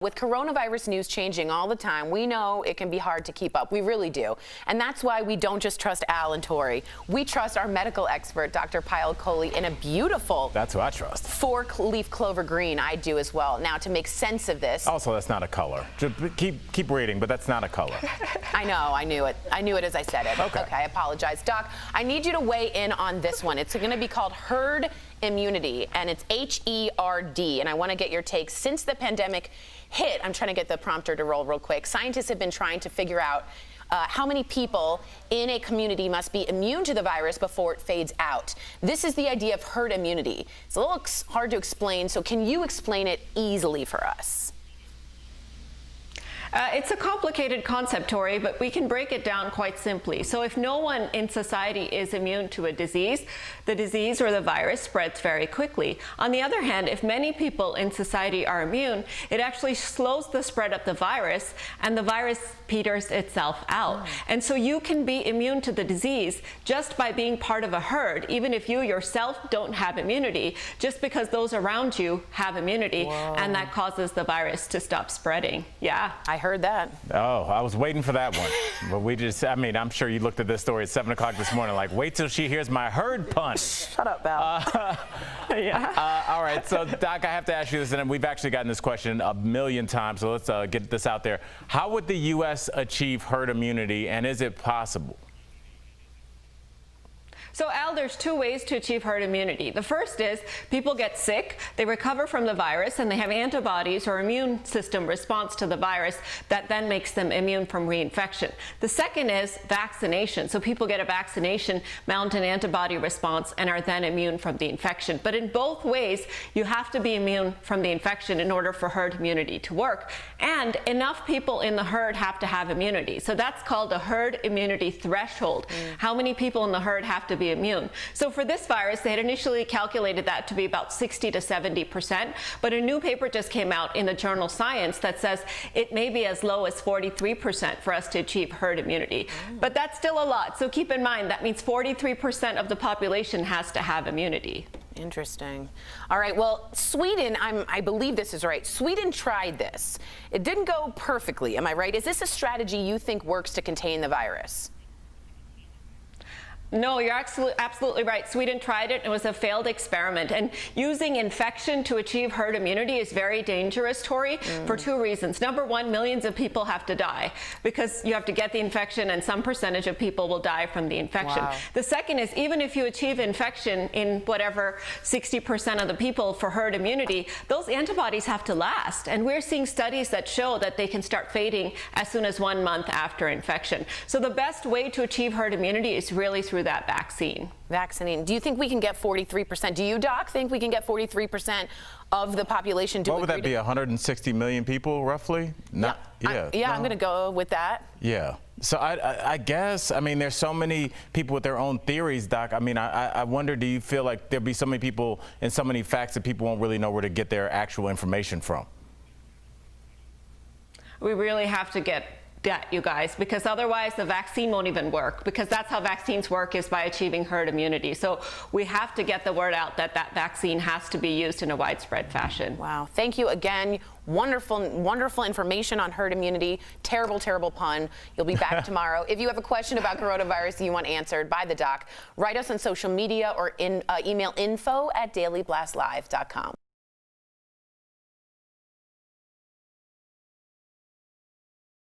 With coronavirus news changing all the time, we know it can be hard to keep up. We really do. And that's why we don't just trust Al and Tori. We trust our medical expert, Dr. Kohli, in a beautiful... That's who I trust. ...4-leaf clover green. I do as well. Now, to make sense of this... Also, that's not a color. Just keep reading, but that's not a color. I know. I knew it. I knew it as I said it. Okay. I apologize. Doc, I need you to weigh in on this one. It's going to be called herd immunity, and it's H-E-R-D. And I want to get your take. Since the pandemic hit, I'm trying to get the prompter to roll real quick. Scientists have been trying to figure out how many people in a community must be immune to the virus before it fades out. This is the idea of herd immunity. It's a little hard to explain, so can you explain it easily for us? It's a complicated concept, Tori, but we can break it down quite simply. So if no one in society is immune to a disease, the disease or the virus spreads very quickly. On the other hand, if many people in society are immune, it actually slows the spread of the virus, and the virus peters itself out. And so you can be immune to the disease just by being part of a herd, even if you yourself don't have immunity, just because those around you have immunity. Whoa. And that causes the virus to stop spreading. Yeah. I heard that. Oh, I was waiting for that one. But I'm sure you looked at this story at 7 o'clock this morning like, wait till she hears my herd punch. Shut up, Val. All right, so Doc, I have to ask you this, and we've actually gotten this question a million times, so let's get this out there. How would the U.S. achieve herd immunity, and is it possible? So, Al, there's two ways to achieve herd immunity. The first is people get sick, they recover from the virus, and they have antibodies or immune system response to the virus that then makes them immune from reinfection. The second is vaccination. So people get a vaccination, mount an antibody response, and are then immune from the infection. But in both ways, you have to be immune from the infection in order for herd immunity to work. And enough people in the herd have to have immunity. So that's called a herd immunity threshold. How many people in the herd have to be immune? So for this virus, they had initially calculated that to be about 60 to 70%, but a new paper just came out in the journal Science that says it may be as low as 43% for us to achieve herd immunity. But that's still a lot, so keep in mind that means 43% of the population has to have immunity. Interesting. All right, well, Sweden, I believe this is right. Sweden tried this. It didn't go perfectly, am I right? Is this a strategy you think works to contain the virus? No, you're absolutely right. Sweden tried it. It was a failed experiment. And using infection to achieve herd immunity is very dangerous, Tori, for two reasons. Number one, millions of people have to die because you have to get the infection, and some percentage of people will die from the infection. Wow. The second is, even if you achieve infection in whatever 60% of the people for herd immunity, those antibodies have to last. And we're seeing studies that show that they can start fading as soon as 1 month after infection. So the best way to achieve herd immunity is really through that vaccine. Vaccinating. Do you think we can get 43%? Do you, Doc, think we can get 43% of the population to What would that be, 160 million people, roughly? Yeah, I'm going to go with that. Yeah. So I guess, there's so many people with their own theories, Doc. I wonder, do you feel like there'll be so many people and so many facts that people won't really know where to get their actual information from? We really have to get that, you guys, because otherwise the vaccine won't even work, because that's how vaccines work, is by achieving herd immunity. So we have to get the word out that that vaccine has to be used in a widespread fashion. Wow. Thank you again. Wonderful, wonderful information on herd immunity. Terrible, terrible pun. You'll be back tomorrow. If you have a question about coronavirus you want answered by the doc, write us on social media or email info@dailyblastlive.com.